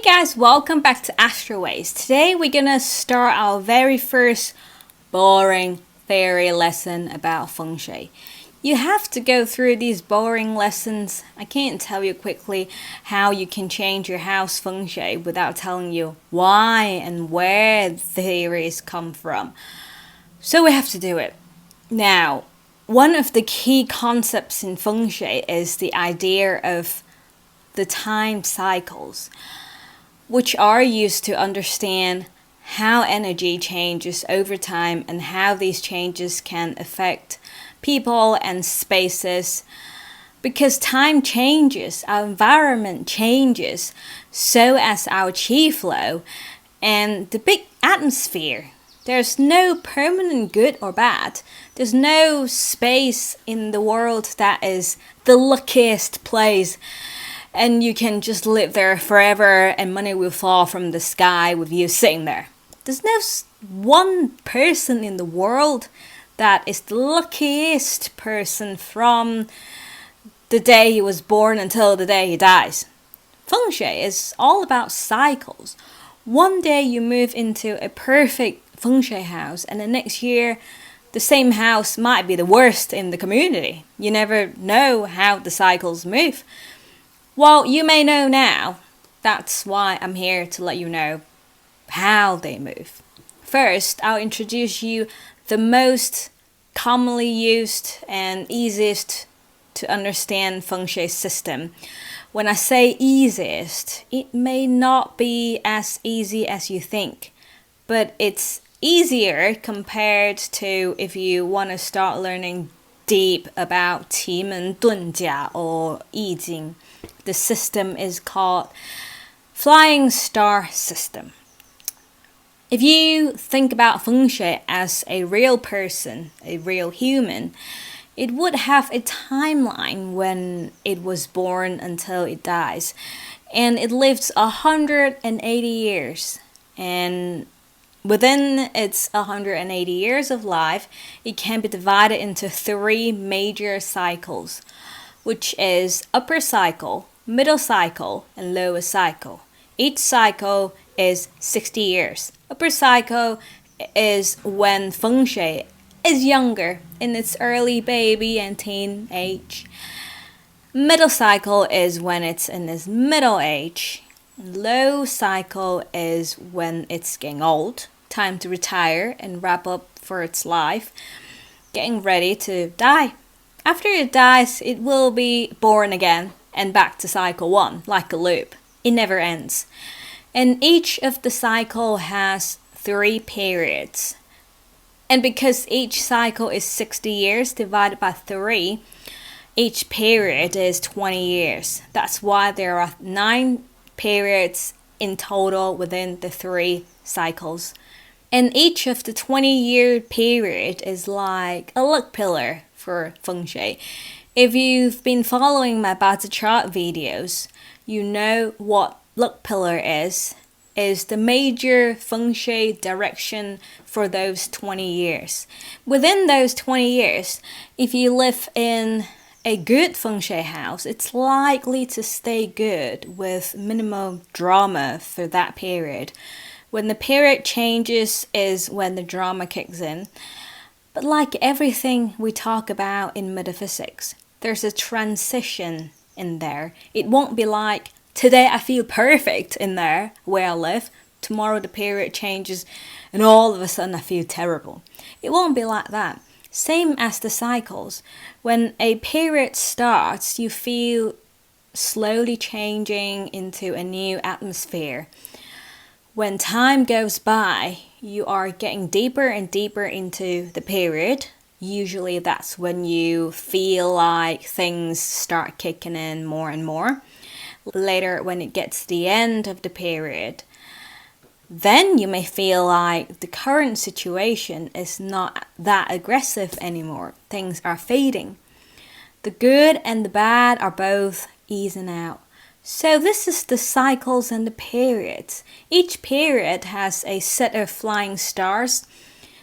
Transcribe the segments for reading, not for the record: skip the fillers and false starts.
guys, welcome back to Astroways. Today we're gonna start our very first boring theory lesson about Feng Shui. You have to go through these boring lessons. I can't tell you quickly how you can change your house Feng Shui without telling you why and where the theories come from. So we have to do it. Now, one of the key concepts in Feng Shui is the idea of the time cycles, which are used to understand how energy changes over time and how these changes can affect people and spaces. Because time changes, our environment changes, so as our chi flow and the big atmosphere. There's no permanent good or bad. There's no space in the world that is the luckiest place and you can just live there forever and money will fall from the sky with you sitting there. There's no one person in the world that is the luckiest person from the day he was born until the day he dies. Feng Shui is all about cycles. One day you move into a perfect Feng Shui house and the next year the same house might be the worst in the community. You never know how the cycles move. Well, you may know now. That's why I'm here to let you know how they move. First, I'll introduce you the most commonly used and easiest to understand Feng Shui system. When I say easiest, it may not be as easy as you think, but it's easier compared to if you want to start learning deep about Qi Men Dun Jia or Yijing. The system is called Flying Star System. If you think about Feng Shui as a real person, a real human, it would have a timeline when it was born until it dies. And it lives 180 years. And within its 180 years of life, it can be divided into 3 major cycles, which is upper cycle, middle cycle, and lower cycle. Each cycle is 60 years. Upper cycle is when Feng Shui is younger, in its early baby and teen age. Middle cycle is when it's in its middle age. Low cycle is when it's getting old, time to retire and wrap up for its life, getting ready to die. After it dies, it will be born again and back to cycle 1, like a loop. It never ends. And each of the cycle has 3 periods. And because each cycle is 60 years divided by 3, each period is 20 years. That's why there are 9 periods in total within the 3 cycles. And each of the 20-year period is like a luck pillar for Feng Shui. If you've been following my Bazi chart videos, you know what luck pillar is the major Feng Shui direction for those 20 years. Within those 20 years, if you live in a good Feng Shui house, it's likely to stay good with minimal drama for that period. When the period changes is when the drama kicks in. But like everything we talk about in metaphysics, there's a transition in there. It won't be like, today I feel perfect in there where I live, tomorrow the period changes and all of a sudden I feel terrible. It won't be like that. Same as the cycles. When a period starts, you feel slowly changing into a new atmosphere. When time goes by, you are getting deeper and deeper into the period. Usually that's when you feel like things start kicking in more and more. Later, when it gets to the end of the period, then you may feel like the current situation is not that aggressive anymore. Things are fading. The good and the bad are both easing out. So this is the cycles and the periods. Each period has a set of flying stars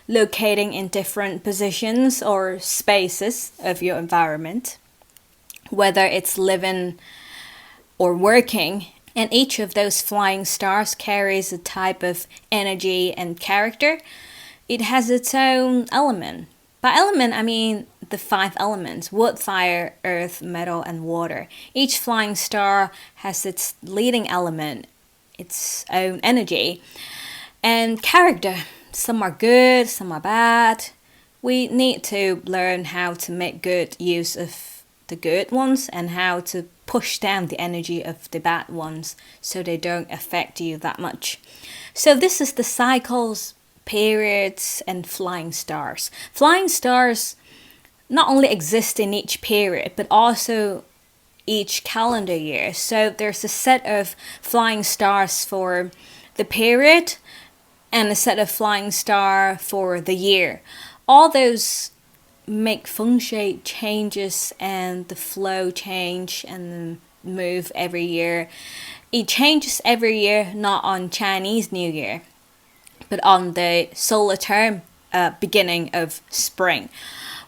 locating in different positions or spaces of your environment. Whether it's living or working And each of those flying stars carries a type of energy and character. It has its own element. By element, I mean the 5 elements: wood, fire, earth, metal, and water. Each flying star has its leading element, its own energy, and character. Some are good, some are bad. We need to learn how to make good use of the good ones and how to push down the energy of the bad ones so they don't affect you that much. So this is the cycles, periods, and flying stars. Flying stars not only exist in each period but also each calendar year. So there's a set of flying stars for the period and a set of flying star for the year. All those make Feng Shui changes and the flow change and move every year. It changes every year, not on Chinese New Year, but on the solar term beginning of spring,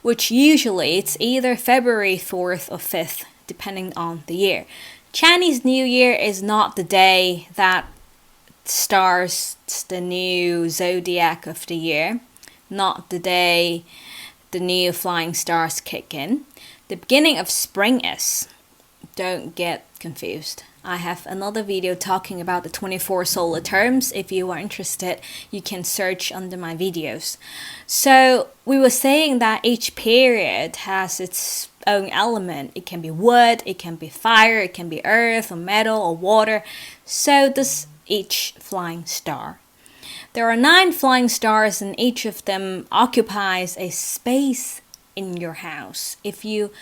which usually it's either February 4th or 5th, depending on the year. Chinese New Year is not the day that starts the new zodiac of the year, not the day the new flying stars kick in. The beginning of spring is. Don't get confused. I have another video talking about the 24 solar terms. If you are interested, you can search under my videos. So we were saying that each period has its own element. It can be wood, it can be fire, it can be earth or metal or water. So does each flying star. There are 9 flying stars and each of them occupies a space in your house. If you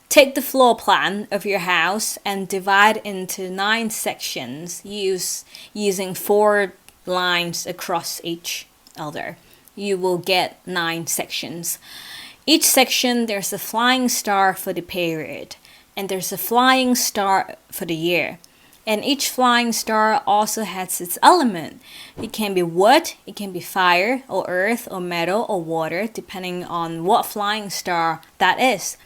take the floor plan of your house and divide into 9 sections using 4 lines across each other, you will get 9 sections. Each section there's a flying star for the period and there's a flying star for the year. And each flying star also has its element. It can be wood, it can be fire, or earth, or metal, or water, depending on what flying star that is.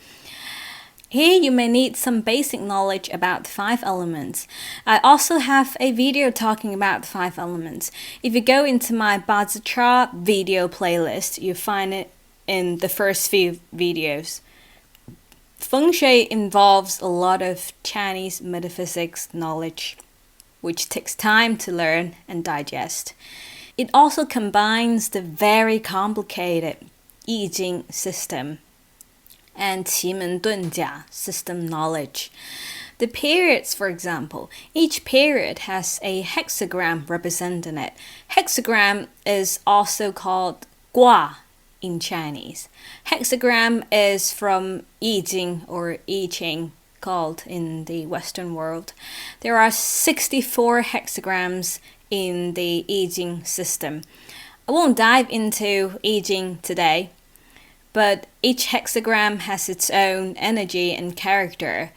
Here you may need some basic knowledge about the 5 elements. I also have a video talking about the 5 elements. If you go into my Bazatra video playlist, you find it in the first few videos. Feng Shui involves a lot of Chinese metaphysics knowledge, which takes time to learn and digest. It also combines the very complicated yinyang system and qimendunjia system knowledge. The periods, for example, each period has a hexagram representing it. Hexagram is also called gua in Chinese. Hexagram is from Yijing or I Ching, called in the Western world. There are 64 hexagrams in the Yijing system. I won't dive into Yijing today, but each hexagram has its own energy and character,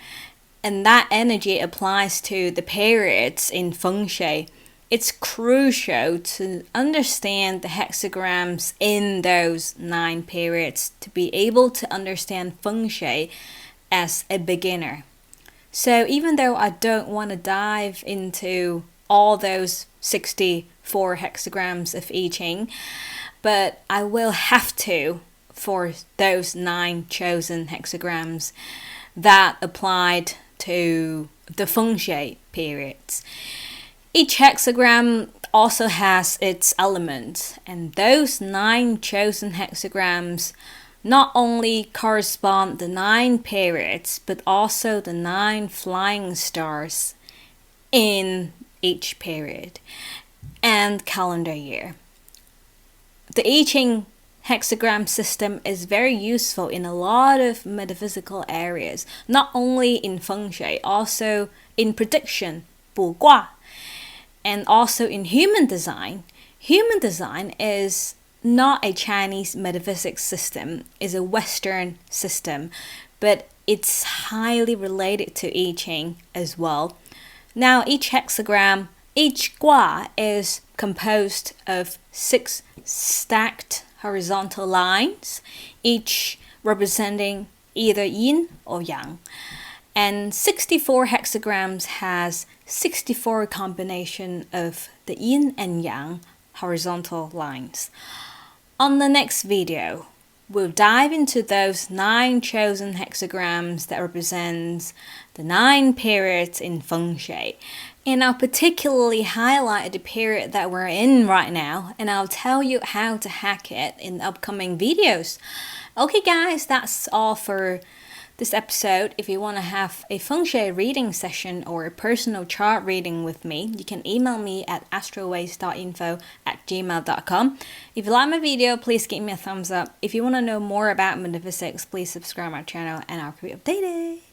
and that energy applies to the periods in Feng Shui. It's crucial to understand the hexagrams in those 9 periods to be able to understand Feng Shui as a beginner. So even though I don't want to dive into all those 64 hexagrams of I Ching, but I will have to for those 9 chosen hexagrams that applied to the Feng Shui periods. Each hexagram also has its elements, and those 9 chosen hexagrams not only correspond the 9 periods, but also the 9 flying stars in each period and calendar year. The I Ching hexagram system is very useful in a lot of metaphysical areas, not only in Feng Shui, also in prediction, 卜卦, and also in human design. Human design is not a Chinese metaphysics system, it's a Western system, but it's highly related to I Ching as well. Now each hexagram, each gua is composed of 6 stacked horizontal lines, each representing either yin or yang. And 64 hexagrams has 64 combination of the yin and yang horizontal lines. On the next video, we'll dive into those 9 chosen hexagrams that represents the 9 periods in Feng Shui. And I'll particularly highlight the period that we're in right now, and I'll tell you how to hack it in the upcoming videos. Okay guys, that's all for this episode. If you want to have a Feng Shui reading session or a personal chart reading with me, you can email me at astroways.info@gmail.com. If you like my video, please give me a thumbs up. If you want to know more about metaphysics, please subscribe my channel and I'll keep you updated.